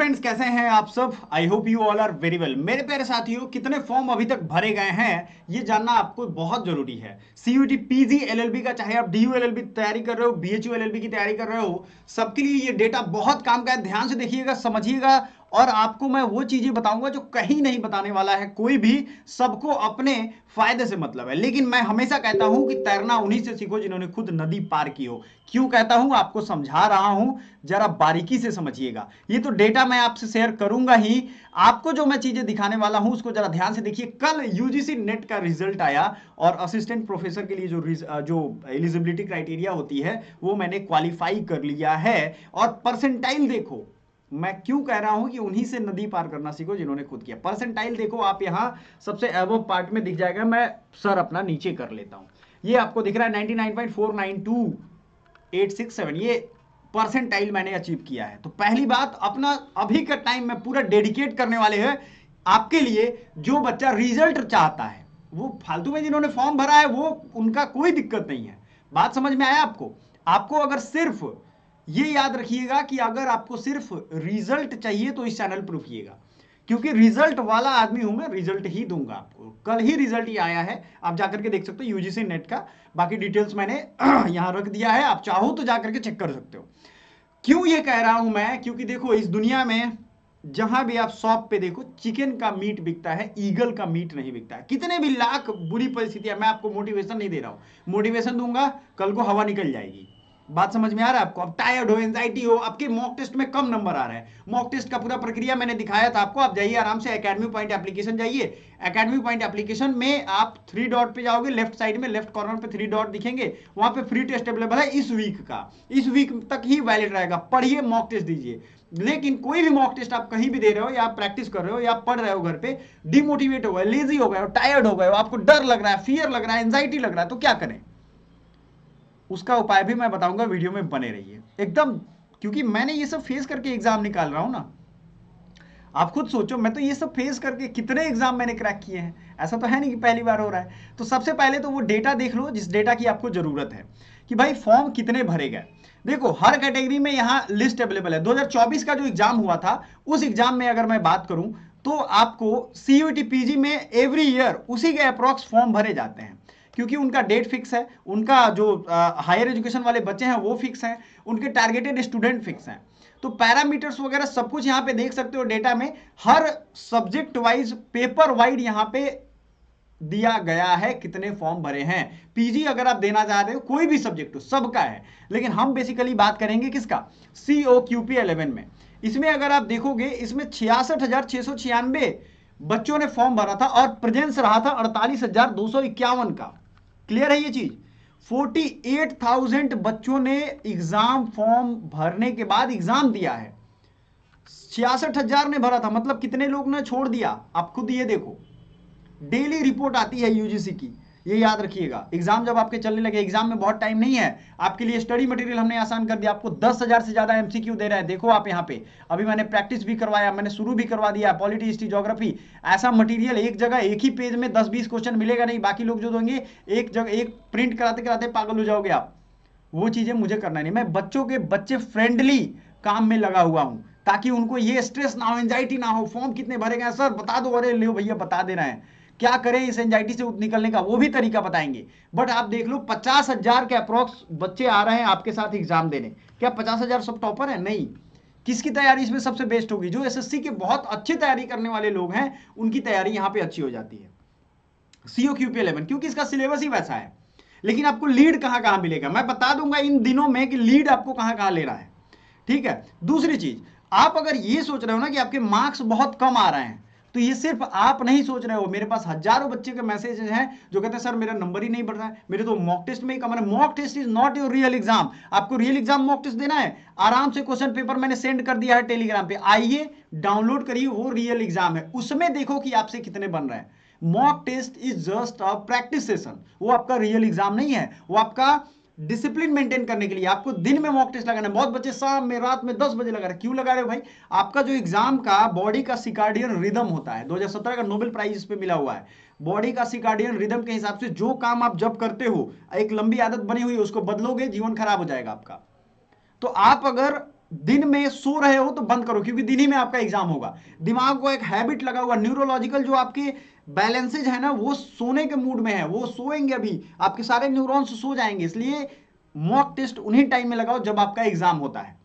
Friends, कैसे हैं आप सब। I hope you all are very well. मेरे प्यारे साथियों, कितने फॉर्म अभी तक भरे गए हैं ये जानना आपको बहुत जरूरी है। सीयूटी पीजी एलएलबी का, चाहे आप डीयू एलएलबी तैयारी कर रहे हो, बीएचयू एलएलबी की तैयारी कर रहे हो, सबके लिए ये डेटा बहुत काम का है। ध्यान से देखिएगा, समझिएगा, और आपको मैं वो चीजें बताऊंगा जो कहीं नहीं बताने वाला है कोई भी। सबको अपने फायदे से मतलब है, लेकिन मैं हमेशा कहता हूं कि तैरना उन्हीं से सीखो जिन्होंने खुद नदी पार की हो। क्यों कहता हूं, आपको समझा रहा हूं, जरा बारीकी से समझिएगा। ये तो डेटा मैं आपसे शेयर करूंगा ही, आपको जो मैं चीजें दिखाने वाला हूं उसको जरा ध्यान से देखिए। कल यूजीसी नेट का रिजल्ट आया और असिस्टेंट प्रोफेसर के लिए जो एलिजिबिलिटी क्राइटेरिया होती है वो मैंने क्वालिफाई कर लिया है। और परसेंटाइल देखो, मैं क्यों कह रहा हूं कि उन्हीं से नदी पार करना सीखो जिन्होंने खुद किया। परसेंटाइल देखो आप, यहां सबसे अबव पार्ट में दिख जाएगा। मैं सर अपना नीचे कर लेता हूं। ये आपको दिख रहा है 99.492867, ये परसेंटाइल मैंने अचीव किया है। तो पहली बात, अपना अभी का टाइम में पूरा डेडिकेट करने वाले हैं आपके लिए। जो बच्चा रिजल्ट चाहता है, वो फालतू में जिन्होंने फॉर्म भरा है वो, उनका कोई दिक्कत नहीं है। बात समझ में आया आपको। आपको अगर सिर्फ ये याद रखिएगा कि अगर आपको सिर्फ रिजल्ट चाहिए तो इस चैनल पर रुकिएगा, क्योंकि रिजल्ट वाला आदमी हूं मैं, रिजल्ट ही दूंगा आपको। कल ही रिजल्ट ही आया है, आप जाकर के देख सकते हो यूजीसी नेट का। बाकी डिटेल्स मैंने यहां रख दिया है, आप चाहो तो जाकर के चेक कर सकते हो। क्यों ये कह रहा हूं मैं, क्योंकि देखो इस दुनिया में जहां भी आप शॉप पे देखो, चिकन का मीट बिकता है, ईगल का मीट नहीं बिकता है। कितने भी लाख बुरी परिस्थितियां, मैं आपको मोटिवेशन नहीं दे रहा हूं, मोटिवेशन दूंगा कल को हवा निकल जाएगी। बात समझ में आ रहा है आपको। अब टायर्ड हो, एंजाइटी हो, आपके मॉक टेस्ट में कम नंबर आ रहे हैं, मॉक टेस्ट का पूरा प्रक्रिया मैंने दिखाया था आपको। आप जाइए आराम से एकेडमी पॉइंट एप्लीकेशन जाइए। एकेडमी पॉइंट एप्लीकेशन में आप 3 डॉट पे जाओगे, लेफ्ट साइड में लेफ्ट कॉर्नर पे 3 डॉट दिखेंगे, वहां पे फ्री टेस्ट अवेलेबल है इस वीक का। इस वीक तक ही वैलिड रहेगा। पढ़िए, मॉक टेस्ट दीजिए। लेकिन कोई भी मॉक टेस्ट आप कहीं भी दे रहे हो, या आप प्रैक्टिस कर रहे हो, या आप पढ़ रहे हो घर पे, डिमोटिवेट हो गए, लेजी हो गए, टायर्ड हो गए, आपको डर लग रहा है, फियर लग रहा है, एंजाइटी लग रहा है, तो क्या करें? उसका उपाय भी मैं बताऊंगा, वीडियो में बने रहिए एकदम। क्योंकि मैंने ये सब फेस करके एग्जाम निकाल रहा हूं ना। आप खुद सोचो, मैं तो ये सब फेस करके कितने एग्जाम मैंने क्रैक किए हैं। ऐसा तो है नहीं कि पहली बार हो रहा है। तो सबसे पहले तो वो डेटा देख लो जिस डेटा की आपको जरूरत है, कि भाई फॉर्म कितने भरे गए। देखो हर कैटेगरी में यहाँ लिस्ट अवेलेबल है। 2024 का जो एग्जाम हुआ था, उस एग्जाम में अगर मैं बात करूं तो आपको सीयूटी पीजी में एवरी ईयर उसी के अप्रॉक्स फॉर्म भरे जाते हैं, क्योंकि उनका डेट फिक्स है, उनका जो हायर एजुकेशन वाले बच्चे हैं वो फिक्स हैं, उनके टारगेटेड स्टूडेंट फिक्स हैं। तो पैरामीटर्स वगैरह सब कुछ यहाँ पे देख सकते हो डेटा में। हर सब्जेक्ट वाइज, पेपर वाइड यहाँ पे दिया गया है कितने फॉर्म भरे हैं। पीजी अगर आप देना चाह रहे हो, कोई भी सब्जेक्ट हो, सबका है। लेकिन हम बेसिकली बात करेंगे किसका, COQP 11 में। इसमें अगर आप देखोगे, इसमें 66,696 बच्चों ने फॉर्म भरा था और प्रेजेंस रहा था 48,251 का। क्लियर है ये चीज। 48,000 बच्चों ने एग्जाम फॉर्म भरने के बाद एग्जाम दिया है। 66,000 ने भरा था, मतलब कितने लोग ने छोड़ दिया, आप खुद ये देखो। डेली रिपोर्ट आती है यूजीसी की, ये याद रखिएगा। एग्जाम जब आपके चलने लगे, एग्जाम में बहुत टाइम नहीं है, आपके लिए स्टडी मटेरियल हमने आसान कर दिया। आपको 10,000 से ज्यादा एमसीक्यू दे रहा है। देखो आप यहाँ पे, अभी मैंने प्रैक्टिस भी करवाया, मैंने शुरू भी करवा दिया। पॉलिटी, हिस्ट्री, ज्योग्राफी, ऐसा मटेरियल एक जगह एक ही पेज में 10-20 क्वेश्चन मिलेगा नहीं। बाकी लोग जो देंगे एक जगह, एक प्रिंट कराते कराते पागल हो जाओगे आप। वो चीजें मुझे करना नहीं। मैं बच्चे फ्रेंडली काम में लगा हुआ हूं, ताकि उनको ये स्ट्रेस ना हो, एंजाइटी ना हो। फॉर्म कितने भरे गए सर बता दो, अरे ले भैया बता दे रहे हैं। क्या करें इस एंजाइटी से निकलने का, वो भी तरीका बताएंगे। बट आप देख लो, 50,000 के अप्रोक्स बच्चे आ रहे हैं आपके साथ एग्जाम देने। क्या 50,000 सब टॉपर है? नहीं। किसकी तैयारी इसमें सबसे बेस्ट होगी? जो एसएससी के बहुत अच्छी तैयारी करने वाले लोग हैं, उनकी तैयारी यहां पे अच्छी हो जाती है। COQP 11, क्योंकि इसका सिलेबस ही वैसा है। लेकिन आपको लीड कहां कहां मिलेगा मैं बता दूंगा इन दिनों में, कि लीड आपको कहां कहां ले रहा है। ठीक है। दूसरी चीज, आप अगर ये सोच रहे हो ना कि आपके मार्क्स बहुत कम आ रहे हैं, तो ये सिर्फ आप नहीं सोच रहे हो। मेरे पास हजारों बच्चे के मैसेजेस हैं जो कहते हैं सर मेरा नंबर ही नहीं बढ़ रहा है, मेरे तो मॉक टेस्ट में ही कम है। Mock test is not your real exam. आपको रियल एग्जाम मॉक टेस्ट देना है, आराम से क्वेश्चन पेपर मैंने सेंड कर दिया है टेलीग्राम पे, आइए डाउनलोड करिए, वो रियल एग्जाम है। उसमें देखो कि आपसे कितने बन रहे हैं। Mock test is just a practice session, वो आपका रियल एग्जाम नहीं है। वो आपका डिसिप्लिन मेंटेन करने के लिए आपको दिन में मॉक टेस्ट लगाना है। बहुत बच्चे शाम में, रात में 10 बजे लगा रहे हैं। क्यों लगा रहे हो भाई? आपका जो एग्जाम का बॉडी का सिकार्डियन रिदम होता है, 2017 का नोबेल प्राइज इस पे मिला हुआ है। बॉडी का सिकार्डियन रिदम के हिसाब से जो काम आप जब करते हो, एक लंबी आदत बनी हुई है, उसको बदलोगे जीवन खराब हो जाएगा आपका। तो आप अगर दिन में सो रहे हो तो बंद करो, क्योंकि दिन ही में आपका एग्जाम होगा। दिमाग को एक हैबिट लगा हुआ, न्यूरोलॉजिकल जो आपके बैलेंसेज है ना, वो सोने के मूड में है, वो सोएंगे, अभी आपके सारे न्यूरॉन्स सो जाएंगे। इसलिए मॉक टेस्ट उन्हीं टाइम में लगाओ जब आपका एग्जाम होता है।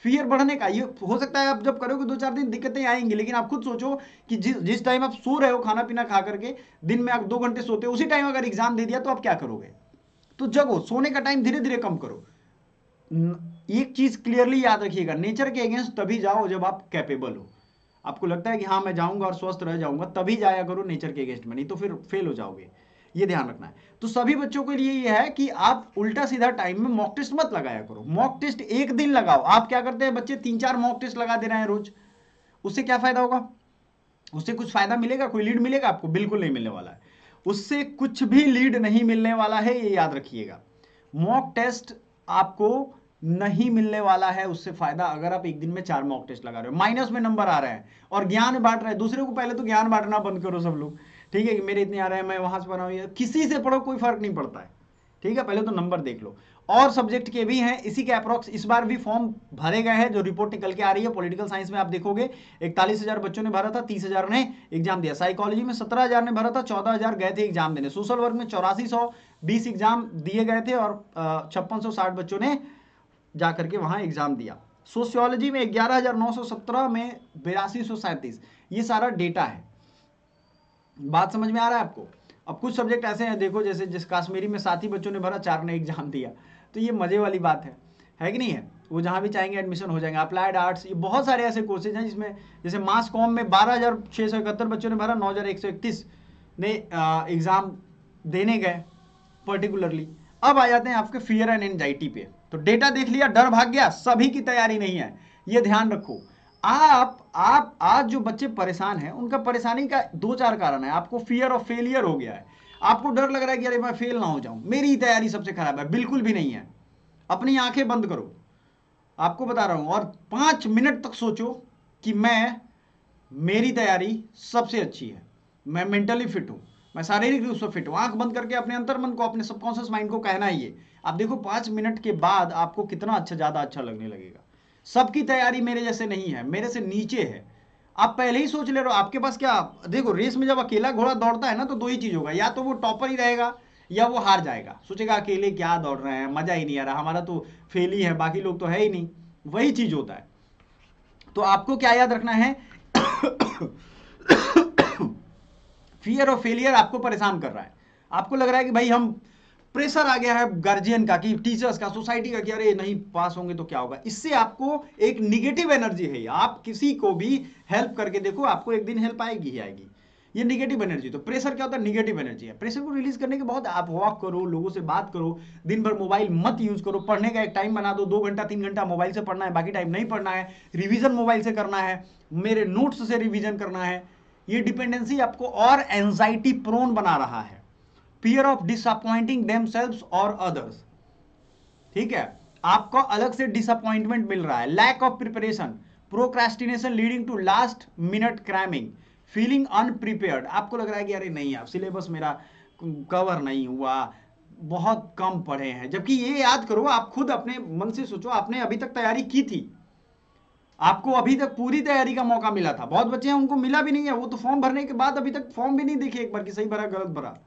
फियर बढ़ने का ये हो सकता है, आप जब करोगे 2-4 दिन दिक्कतें आएंगी, लेकिन आप खुद सोचो कि जिस टाइम आप सो रहे हो खाना पीना खा करके, दिन में आप 2 घंटे सोते हो, उसी टाइम अगर एग्जाम दे दिया तो आप क्या करोगे? तो जगो, सोने का टाइम धीरे धीरे कम करो। एक चीज क्लियरली याद रखिएगा, नेचर के अगेंस्ट तभी जाओ जब आप कैपेबल हो। आपको लगता है कि हाँ मैं जाऊंगा और स्वस्थ रह जाऊंगा, तभी जाया करो नेचर के अगेंस्ट में, नहीं तो फिर फेल हो जाओगे। ये ध्यान रखना है। तो सभी बच्चों के लिए ये है कि आप उल्टा सीधा टाइम में मॉक टेस्ट मत लगाया करो। मॉक टेस्ट एक दिन लगाओ। आप क्या करते हैं, बच्चे 3-4 मॉक टेस्ट लगा दे रहे हैं रोज, उससे क्या फायदा होगा? उससे कुछ फायदा मिलेगा? कोई लीड मिलेगा आपको? बिल्कुल नहीं मिलने वाला है। उससे कुछ भी लीड नहीं मिलने वाला है, ये याद रखिएगा। मॉक टेस्ट आपको नहीं मिलने वाला है उससे फायदा, अगर आप एक दिन में 4 मॉक टेस्ट लगा रहे हो, माइनस में नंबर आ रहे हैं और ज्ञान बांट रहे हैं दूसरे को। पहले तो ज्ञान बांटना बंद करो सब लोग, ठीक है, कि मेरे इतने आ रहे हैं मैं वहां से पढ़ा हूं। किसी से पढ़ो कोई फर्क नहीं पड़ता है, ठीक है, पहले तो नंबर देख लो। और सब्जेक्ट के भी हैं इसी के अप्रॉक्स, इस बार भी फॉर्म भरे गए हैं, जो रिपोर्ट निकल के आ रही है। पॉलिटिकल साइंस में आप देखोगे 41,000 बच्चों ने भरा था, 30,000 ने एग्जाम दिया। साइकोलॉजी में 17,000 ने भरा था, 14,000 गए थे एग्जाम देने। सोशल वर्क में 8420 एग्जाम दिए गए थे और 5660 बच्चों ने जाकर के वहां एग्जाम दिया। सोशियोलॉजी में 11,917 में 8237। ये सारा डेटा है। बात समझ में आ रहा है आपको? अब कुछ सब्जेक्ट ऐसे हैं, देखो जैसे जिस कश्मीरी में 7 ही बच्चों ने भरा, 4 ने एग्जाम दिया, तो ये मजे वाली बात है कि नहीं है? वो जहां भी चाहेंगे एडमिशन हो जाएंगे। अप्लाइड आर्ट्स, ये बहुत सारे ऐसे कोर्सेज हैं जिसमें, जैसे मास कॉम में 12,671 बच्चों ने भरा, 9,131 ने एग्जाम देने गए पर्टिकुलरली। अब आ जाते हैं आपके फियर एंड एंजाइटी पे। तो डेटा देख लिया, डर भाग गया, सभी की तैयारी नहीं है, ये ध्यान रखो। आप आज जो बच्चे परेशान हैं, उनका परेशानी का 2-4 कारण है। आपको फियर ऑफ फेलियर हो गया है, आपको डर लग रहा है कि अरे मैं फेल ना हो जाऊं, मेरी तैयारी सबसे खराब है। बिल्कुल भी नहीं है। अपनी आंखें बंद करो, आपको बता रहा हूं, और 5 मिनट तक सोचो कि मेरी तैयारी सबसे अच्छी है, मैं मेंटली फिट हूं, मैं शारीरिक रूप से फिट हूं। आंख बंद करके अपने अंतर मन को, अपने सबकॉन्शियस माइंड को कहना ही है। आप देखो 5 मिनट के बाद आपको कितना अच्छा, ज्यादा अच्छा लगने लगेगा। सबकी तैयारी मेरे जैसे नहीं है, मेरे से नीचे है। आप पहले ही सोच ले रहे हो, आपके पास क्या, देखो रेस में जब अकेला घोड़ा दौड़ता है ना, तो 2 ही चीज होगा, या तो वो टॉपर ही रहेगा या वो हार जाएगा। सोचेगा अकेले क्या दौड़ रहे हैं, मजा ही नहीं आ रहा, हमारा तो फेल ही है, बाकी लोग तो है ही नहीं। वही चीज होता है। तो आपको क्या याद रखना है? फियर ऑफ फेलियर आपको परेशान कर रहा है। आपको लग रहा है कि भाई हम, प्रेशर आ गया है गार्जियन का, कि टीचर्स का, सोसाइटी का, कि अरे नहीं पास होंगे तो क्या होगा। इससे आपको एक निगेटिव एनर्जी है। आप किसी को भी हेल्प करके देखो, आपको एक दिन हेल्प आएगी ही आएगी। ये निगेटिव एनर्जी, तो प्रेशर क्या होता है? निगेटिव एनर्जी है। प्रेशर को रिलीज करने के बाद आप वॉक करो, लोगों से बात करो, दिन भर मोबाइल मत यूज करो, पढ़ने का एक टाइम बना दो, 2 घंटा 3 घंटा मोबाइल से पढ़ना है, बाकी टाइम नहीं पढ़ना है। रिवीजन मोबाइल से करना है, मेरे नोट्स से रिवीजन करना है। ये डिपेंडेंसी आपको और एंजाइटी प्रोन बना रहा है। फियर ऑफ डिसअपॉइंटिंग देमसेल्व्स और अदर्स, ठीक है, आपको अलग से डिसअपॉइंटमेंट मिल रहा है। Lack of preparation, procrastination leading to last minute cramming, feeling unprepared. आपको लग रहा है कि अरे नहीं यार, सिलेबस मेरा कवर नहीं हुआ, बहुत कम पढ़े हैं। जबकि ये याद करो, आप खुद अपने मन से सोचो, आपने अभी तक तैयारी की थी, आपको अभी तक पूरी तैयारी का मौका मिला था। बहुत बच्चे हैं उनको मिला भी नहीं है, वो तो फॉर्म भरने के बाद अभी तक फॉर्म भी नहीं देखे एक बार कि सही भरा गलत भरा।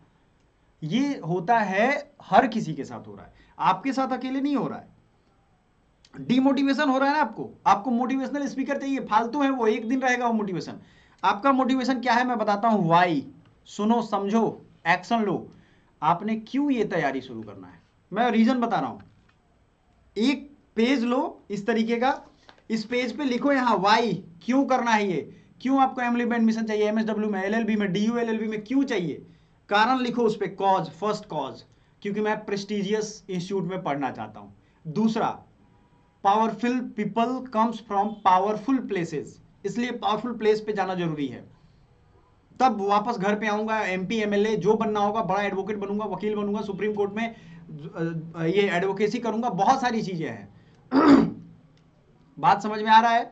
ये होता है, हर किसी के साथ हो रहा है, आपके साथ अकेले नहीं हो रहा है। डिमोटिवेशन हो रहा है ना आपको मोटिवेशनल स्पीकर चाहिए, फालतू है वो, एक दिन रहेगा वो मोटिवेशन। आपका मोटिवेशन क्या है मैं बताता हूं। वाई, सुनो, समझो, एक्शन लो। आपने क्यों ये तैयारी शुरू करना है, मैं रीजन बता रहा हूं। एक पेज लो इस तरीके का, इस पेज पे लिखो यहां वाई, क्यों करना है ये, क्यों आपको एमएलबी में एडमिशन चाहिए, एमएसडब्ल्यू में, एलएलबी में, डीयू एलएलबी में क्यों चाहिए, कारण लिखो उस पे। कॉज, फर्स्ट कॉज, क्योंकि मैं प्रेस्टिजियस इंस्टीट्यूट में पढ़ना चाहता हूं। दूसरा, powerful people comes from powerful places, इसलिए पावरफुल प्लेस पे जाना जरूरी है। तब वापस घर पे आऊंगा, एमपी एमएलए जो बनना होगा, बड़ा एडवोकेट बनूंगा, वकील बनूंगा, सुप्रीम कोर्ट में ये एडवोकेसी करूंगा, बहुत सारी चीजें हैं। बात समझ में आ रहा है?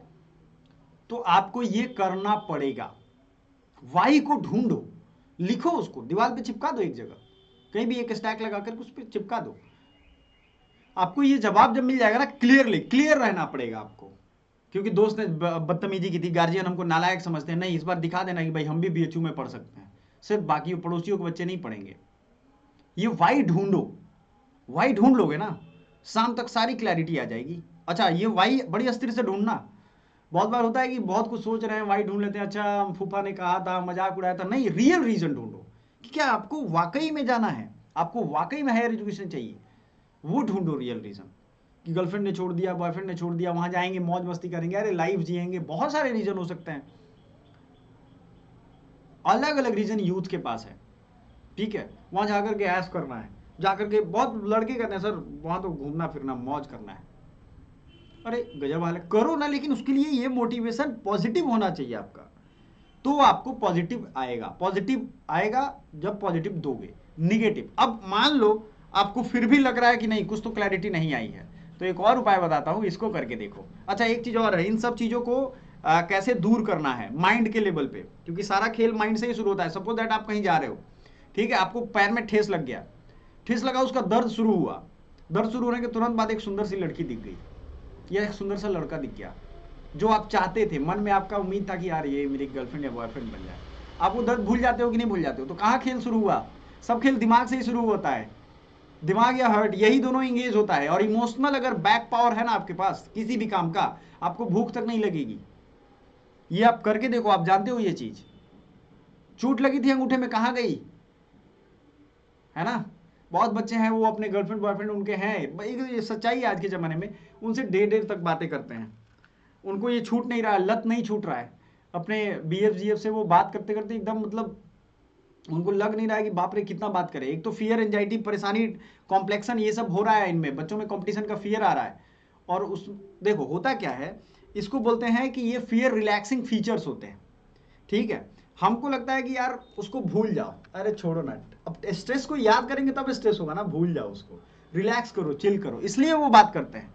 तो आपको ये करना पड़ेगा। वाई को ढूंढो, लिखो, उसको दीवार पे चिपका दो, एक जगह कहीं भी एक स्टैक लगा कर उस पर चिपका दो। आपको ये जवाब जब मिल जाएगा ना, क्लियर रहना पड़ेगा आपको, क्योंकि दोस्त ने बदतमीजी की थी, गार्जियन हमको नालायक समझते हैं, नहीं इस बार दिखा देना कि भाई हम भी बीएचयू में पढ़ सकते हैं, सिर्फ बाकी पड़ोसियों के बच्चे नहीं पढ़ेंगे। ये वाई ढूंढो, वाई ढूंढ लोगे ना, शाम तक सारी क्लैरिटी आ जाएगी। अच्छा, ये वाई बड़ी अस्थिर से ढूंढना। बहुत बार होता है कि बहुत कुछ सोच रहे हैं, वाई ढूंढ लेते हैं, अच्छा फूफा ने कहा था, मजाक उड़ाया था, नहीं, रियल रीजन ढूंढो कि क्या आपको वाकई में जाना है, आपको वाकई में हायर एजुकेशन चाहिए, वो ढूंढो रियल रीजन। कि गर्लफ्रेंड ने छोड़ दिया, बॉयफ्रेंड ने छोड़ दिया, वहां जाएंगे मौज मस्ती करेंगे, अरे लाइफ जिएंगे, बहुत सारे रीजन हो सकते हैं, अलग अलग रीजन यूथ के पास है, ठीक है। वहां जाकर के ऐश करना है, जाकर के बहुत लड़के कहते हैं सर वहां तो घूमना फिरना मौज करना है, अरे गजब हाल है, करो ना, लेकिन उसके लिए ये मोटिवेशन पॉजिटिव होना चाहिए आपका, तो आपको पॉजिटिव आएगा। पॉजिटिव आएगा जब पॉजिटिव दोगे। निगेटिव, अब मान लो आपको फिर भी लग रहा है कि नहीं कुछ तो क्लैरिटी नहीं आई है, तो एक और उपाय बताता हूं, इसको करके देखो। अच्छा, एक चीज और है, इन सब चीजों को कैसे दूर करना है माइंड के लेवल पे, क्योंकि सारा खेल माइंड से ही शुरू होता है। सपोज दैट आप कहीं जा रहे हो, ठीक है, आपको पैर में ठेस लग गया, ठेस लगा, उसका दर्द शुरू हुआ, दर्द शुरू होने के तुरंत बाद एक सुंदर सी लड़की दिख गई या एक सुंदर सा लड़का दिख गया, जो आप चाहते थे, मन में आपका उम्मीद था कि यार ये मेरी गर्लफ्रेंड या बॉयफ्रेंड बन जाए, आप वो दर्द भूल जाते हो कि नहीं भूल जाते हो? तो कहाँ खेल शुरू हुआ? सब खेल दिमाग से ही शुरू होता है, दिमाग या हर्ट, यही दोनों इंगेज होता है। और इमोशनल अगर बैक पावर है ना आपके पास किसी भी काम का, आपको भूख तक नहीं लगेगी। ये आप करके देखो, आप जानते हो ये चीज। चोट लगी थी अंगूठे में, कहाँ गई, है ना? बहुत बच्चे हैं वो अपने गर्लफ्रेंड बॉयफ्रेंड उनके हैं, ये सच्चाई है आज के जमाने में, उनसे देर देर तक बातें करते हैं, उनको ये छूट नहीं रहा है, लत नहीं छूट रहा है। अपने बीएफ जीएफ से वो बात करते करते एकदम मतलब उनको लग नहीं रहा है कि बाप रे कितना बात करें। एक तो फियर, एंजाइटी, परेशानी, कॉम्प्लेक्शन, ये सब हो रहा है इनमें, बच्चों में कंपटीशन का फियर आ रहा है। और उस देखो होता क्या है, इसको बोलते हैं कि ये फियर रिलैक्सिंग फीचर्स होते हैं, ठीक है। हमको लगता है कि यार उसको भूल जाओ, अरे छोड़ो ना, अब स्ट्रेस को याद करेंगे तब स्ट्रेस होगा ना, भूल जाओ उसको, रिलैक्स करो, चिल करो, इसलिए वो बात करते हैं।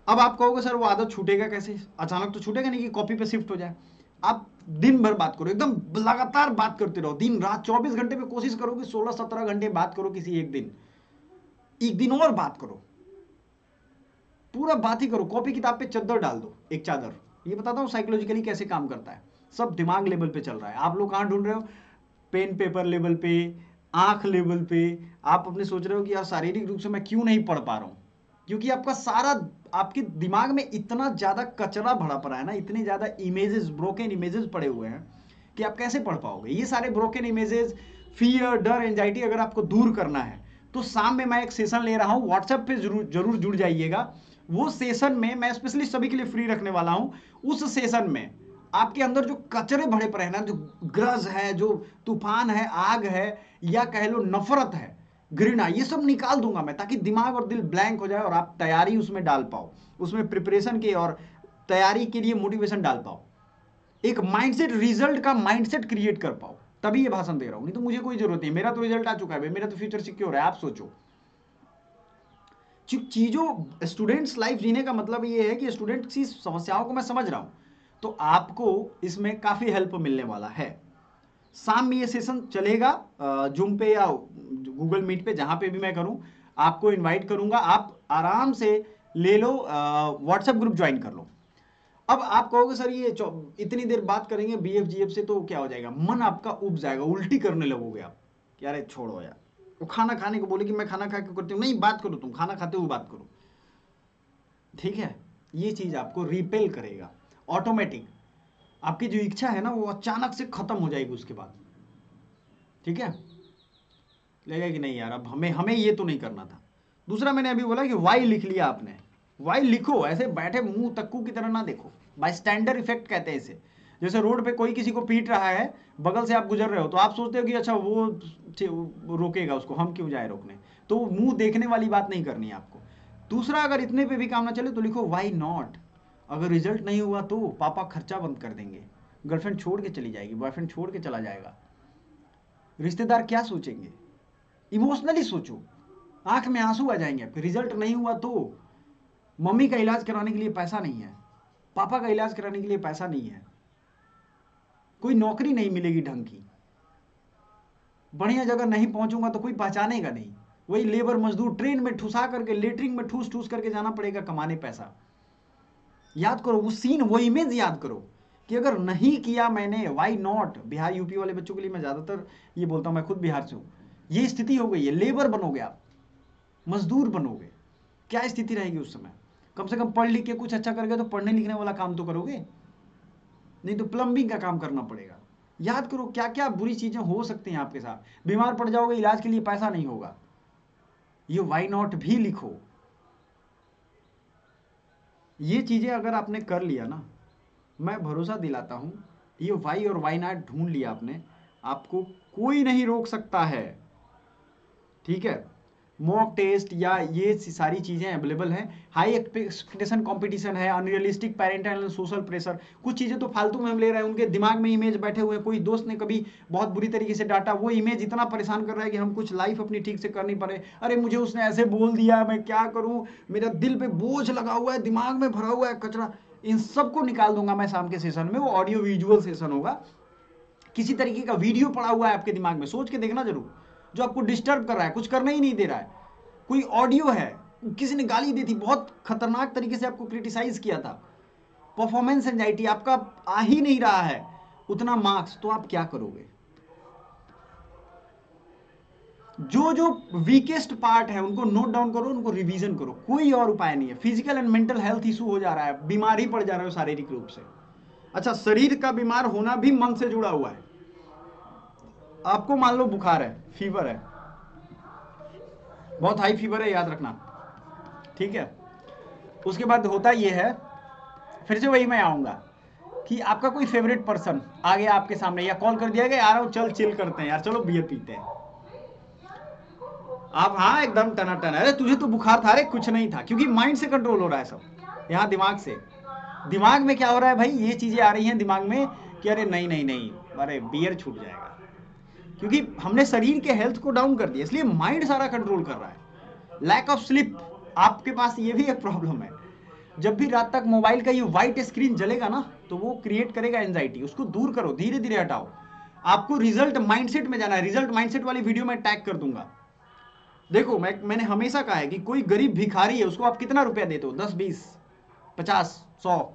अब आप कहोगे सर वो आदत छूटेगा कैसे? अचानक तो छूटेगा नहीं कि कॉपी पे शिफ्ट हो जाए। आप दिन भर बात करो, एकदम लगातार बात करते रहो, दिन रात 24 घंटे में कोशिश करो कि 16-17 घंटे बात करो किसी एक दिन और बात करो, पूरा बात ही करो, कॉपी किताब पे चद्दर डाल दो, एक चादर। ये बताता हूँ साइकोलॉजिकली कैसे काम करता है, सब दिमाग लेवल पे चल रहा है। आप लोग कहाँ ढूंढ रहे हो? पेन पेपर लेवल पे, आंख लेवल पे। आप अपने सोच रहे हो कि यार शारीरिक रूप से मैं क्यों नहीं पढ़ पा रहा हूँ, क्योंकि आपका सारा, आपके दिमाग में इतना ज्यादा कचरा भरा पड़ा है ना, इतने ज्यादा इमेजेस, ब्रोकन इमेजेस पड़े हुए हैं कि आप कैसे पढ़ पाओगे? ये सारे ब्रोकन इमेजेस, फियर, डर, एंजाइटी अगर आपको दूर करना है तो शाम में मैं एक सेशन ले रहा हूं, व्हाट्सएप पे जरूर जुड़ जाइएगा। वो सेशन में मैं स्पेशली सभी के लिए फ्री रखने वाला हूं। उस सेशन में आपके अंदर जो कचरे भरे पड़े हैं ना, जो ग्रज है, जो तूफान है, आग है, या कह लो नफरत है, घृणा, ये सब निकाल दूंगा मैं, ताकि दिमाग और दिल ब्लैंक हो जाए और आप तैयारी उसमें डाल पाओ, उसमें प्रिपरेशन के और तैयारी के लिए मोटिवेशन डाल पाओ, एक माइंडसेट, रिजल्ट का माइंडसेट क्रिएट कर पाओ। तभी ये भाषण दे रहा हूं, नहीं तो मुझे कोई जरूरत नहीं, मेरा तो रिजल्ट आ चुका है, मेरा तो फ्यूचर सिक्योर है। आप सोचो, चीजों, स्टूडेंट्स लाइफ जीने का मतलब ये है कि स्टूडेंट की समस्याओं को मैं समझ रहा हूं, तो आपको इसमें काफी हेल्प मिलने वाला है। शाम में ये सेशन चलेगा, जूम पे या गूगल मीट पे, जहां पे भी मैं करूं, आपको इनवाइट करूंगा, आप आराम से ले लो, व्हाट्सएप ग्रुप ज्वाइन कर लो। अब आप कहोगे सर ये इतनी देर बात करेंगे बीएफ जीएफ से तो क्या हो जाएगा? मन आपका उब जाएगा, उल्टी करने लगोगे आप, कि अरे छोड़ो यार, वो खाना खाने को बोले कि मैं खाना खा के करती हूँ, नहीं बात करो, तुम खाना खाते हुए बात करो, ठीक है। ये चीज आपको रिपेल करेगा ऑटोमेटिक, आपकी जो इच्छा है ना वो अचानक से खत्म हो जाएगी उसके बाद, ठीक है। लगेगा कि नहीं यार अब हमें हमें ये तो नहीं करना था। दूसरा मैंने अभी बोला कि वाई लिख लिया आपने, वाई लिखो, ऐसे बैठे मुंह तक्कू की तरह ना देखो, बाय स्टैंडर्ड इफेक्ट कहते हैं इसे। जैसे रोड पे कोई किसी को पीट रहा है, बगल से आप गुजर रहे हो, तो आप सोचते हो कि अच्छा वो रोकेगा उसको, हम क्यों जाए रोकने, तो मुंह देखने वाली बात नहीं करनी है आपको। दूसरा, अगर इतने पे भी काम ना चले तो लिखो वाई नॉट, अगर रिजल्ट नहीं हुआ तो पापा खर्चा बंद कर देंगे, गर्लफ्रेंड छोड़ के चली जाएगी, बॉयफ्रेंड छोड़ के चला जाएगा, रिश्तेदार क्या सोचेंगे, इमोशनली सोचो, आंख में आंसू आ जाएंगे। फिर रिजल्ट नहीं हुआ तो मम्मी का इलाज कराने के लिए पैसा नहीं है, पापा का इलाज कराने के लिए पैसा नहीं है, कोई नौकरी नहीं मिलेगी ढंग की, बढ़िया जगह नहीं पहुंचूंगा तो कोई पहचानेगा नहीं, वही लेबर मजदूर ट्रेन में ठुसा करके, लेटरिंग में ठूस ठूस करके जाना पड़ेगा कमाने पैसा। याद करो वो सीन, वो इमेज याद करो कि अगर नहीं किया मैंने, वाई नॉट। बिहार यूपी वाले बच्चों के लिए मैं ज्यादातर ये बोलता हूं, मैं खुद बिहार से हूं। ये स्थिति हो गई है, लेबर बनोगे आप, मजदूर बनोगे, क्या स्थिति रहेगी उस समय। कम से कम पढ़ लिख के कुछ अच्छा करके तो पढ़ने लिखने वाला काम तो करोगे, नहीं तो प्लम्बिंग का काम करना पड़ेगा। याद करो क्या क्या बुरी चीजें हो सकती हैं आपके साथ। बीमार पड़ जाओगे, इलाज के लिए पैसा नहीं होगा, ये वाई नॉट भी लिखो। ये चीजें अगर आपने कर लिया ना, मैं भरोसा दिलाता हूं, ये वाई और वाई नॉट ढूंढ लिया आपने, आपको कोई नहीं रोक सकता है। ठीक है, मॉक टेस्ट या ये सारी चीजें अवेलेबल हैं। हाई एक्सपेक्टेशन कंपटीशन है, unrealistic parental and social pressure, कुछ चीजें तो फालतू में हम ले रहे हैं, उनके दिमाग में इमेज बैठे हुए हैं। कोई दोस्त ने कभी बहुत बुरी तरीके से डांटा, वो इमेज इतना परेशान कर रहा है कि हम कुछ लाइफ अपनी ठीक से कर नहीं पा रहे। अरे मुझे उसने ऐसे बोल दिया, मैं क्या करूं, मेरा दिल पे बोझ लगा हुआ है, दिमाग में भरा हुआ है कचरा। इन सबको निकाल दूंगा मैं शाम के सेशन में, वो ऑडियो विजुअल सेशन होगा। किसी तरीके का वीडियो पड़ा हुआ है आपके दिमाग में, सोच के देखना जरूर, जो आपको डिस्टर्ब कर रहा है, कुछ करना ही नहीं दे रहा है। कोई ऑडियो है, किसी ने गाली दी थी, बहुत खतरनाक तरीके से आपको क्रिटिसाइज किया था, परफॉर्मेंस एंजाइटी, आपका आ ही नहीं रहा है उतना मार्क्स, तो आप क्या करोगे। जो जो वीकेस्ट पार्ट है उनको नोट डाउन करो, उनको रिवीजन करो, कोई और उपाय नहीं है। Physical and mental health issue हो जा रहा है, बीमार ही पड़ जा रहे हो शारीरिक रूप से। अच्छा, शरीर का बीमार होना भी मन से जुड़ा हुआ है। आपको मान लो बुखार है, फीवर है, बहुत हाई फीवर है, याद रखना, ठीक है। उसके बाद होता यह है, फिर से वही मैं आऊंगा कि आपका कोई फेवरेट पर्सन आ गया आपके सामने, या कॉल कर दिया गया, आ रहा हूं चल चिल करते हैं यार, चलो बियर पीते हैं। आप हाँ एकदम टनाटन, अरे तुझे तो बुखार था, अरे कुछ नहीं था, क्योंकि माइंड से कंट्रोल हो रहा है सब, यहाँ दिमाग से। दिमाग में क्या हो रहा है भाई, ये चीजें आ रही हैं दिमाग में कि अरे नहीं नहीं नहीं, अरे बियर छूट जाएगा, क्योंकि हमने शरीर के हेल्थ को डाउन कर दिया, इसलिए माइंड सारा कंट्रोल कर रहा है। लैक ऑफ स्लीप, आपके पास ये भी एक प्रॉब्लम है। जब भी रात तक मोबाइल का ये व्हाइट स्क्रीन जलेगा ना, तो वो क्रिएट करेगा एंजाइटी, उसको दूर करो, धीरे धीरे हटाओ। आपको रिजल्ट माइंडसेट में जाना है, रिजल्ट माइंडसेट वाली वीडियो मैं टैग कर दूंगा। देखो मैंने हमेशा कहा है कि कोई गरीब भिखारी है, उसको आप कितना रुपया देते हो, 10 20 50 100,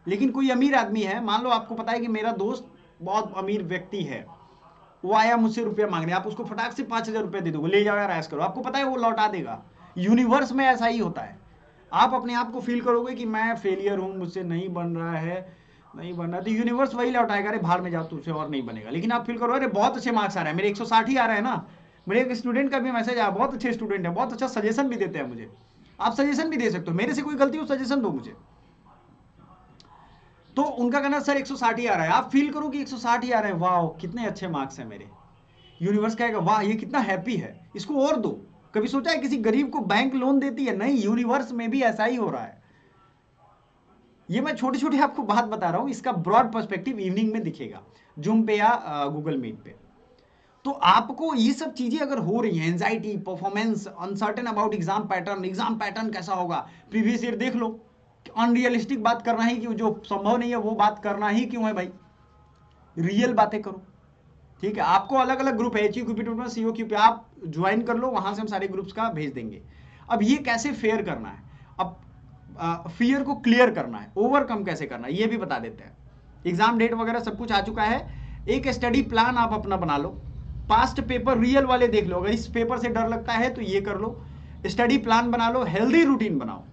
लेकिन कोई अमीर आदमी है, मान लो आपको पता है कि मेरा दोस्त बहुत अमीर व्यक्ति है, वो आया मुझसे रुपया मांगने, आप उसको फटाक से 5000 रुपया दे दोगे, ले जाओ यार ऐश करो, आपको पता है वो लौटा देगा। यूनिवर्स में ऐसा ही होता है। आप अपने आप को फील करोगे कि मैं फेलियर हूं, मुझसे नहीं बन रहा है, नहीं बन रहा, तो यूनिवर्स वही लौटाएगा, अरे भाड़ में जाओ, तुझसे और नहीं बनेगा। लेकिन आप फील करो अरे बहुत अच्छे मार्क्स आ रहे हैं मेरे, 160 ही आ रहे हैं ना। मेरे एक स्टूडेंट का भी मैसेज आया, बहुत अच्छे स्टूडेंट है, बहुत अच्छा सजेशन भी देते हैं मुझे। आप सजेशन भी दे सकते हो, मेरे से कोई गलती हो सजेशन दो मुझे। तो उनका कहना सर 160 ही आ रहा है, आप फील करो कि 160 ही आ रहे हैं, वाह कितने अच्छे मार्क्स हैं मेरे। यूनिवर्स कहेगा वाह ये कितना हैप्पी है, इसको और दो। कभी सोचा है किसी गरीब को बैंक लोन देती है? नहीं, यूनिवर्स में भी ऐसा ही हो रहा है। ये मैं छोटी छोटी आपको बात बता रहा हूं, इसका ब्रॉड पर्सपेक्टिव इवनिंग में दिखेगा जूम पे या गूगल मीट पे। तो आपको ये सब चीजें अगर हो रही हैं, anxiety, performance, uncertain about exam pattern कैसा होगा, प्रीवियस ईयर देख लो, अनरियलिस्टिक बात करना ही क्यों, जो संभव नहीं है वो बात करना ही क्यों है भाई, रियल बातें करो। ठीक है, आपको अलग अलग ग्रुप है, HUQP, COQP, आप ज्वाइन कर लो, वहां से हम सारे ग्रुप्स का भेज देंगे। अब ये कैसे फेयर करना है, अब फियर को क्लियर करना है, ओवरकम कैसे करना है, ये भी बता देते हैं। एग्जाम डेट वगैरह सब कुछ आ चुका है, एक स्टडी प्लान आप अपना बना लो, पास्ट पेपर रियल वाले देख लो, अगर इस पेपर से डर लगता है तो ये कर लो, स्टडी प्लान बना लो, हेल्दी रूटीन बनाओ,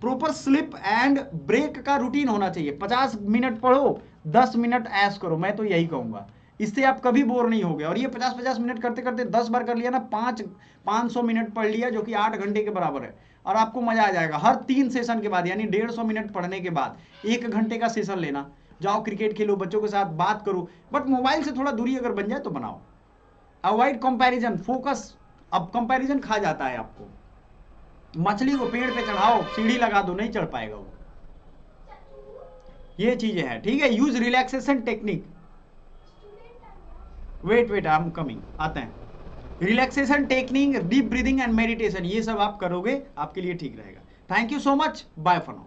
प्रॉपर स्लिप एंड ब्रेक का रूटीन होना चाहिए। 50 मिनट पढ़ो, 10 मिनट ऐश करो, मैं तो यही कहूंगा, इससे आप कभी बोर नहीं होगे। और ये 50-50 मिनट करते करते 10 बार कर लिया ना, 500 मिनट पढ़ लिया, जो कि 8 घंटे के बराबर है, और आपको मजा आ जाएगा। हर 3 सेशन के बाद, यानी 150 मिनट पढ़ने के बाद 1 घंटे का सेशन लेना, जाओ क्रिकेट खेलो, बच्चों के साथ बात करो, बट मोबाइल से थोड़ा दूरी अगर बन जाए तो बनाओ। अवॉइड कंपैरिजन, फोकस, अब कंपैरिजन खा जाता है आपको। मछली को पेड़ पे चढ़ाओ, सीढ़ी लगा दो, नहीं चढ़ पाएगा वो, ये चीजें हैं। ठीक है, use relaxation technique, wait I am coming, आते हैं। Relaxation technique, deep breathing and meditation, ये सब आप करोगे, आपके लिए ठीक रहेगा। Thank you so much, bye for now.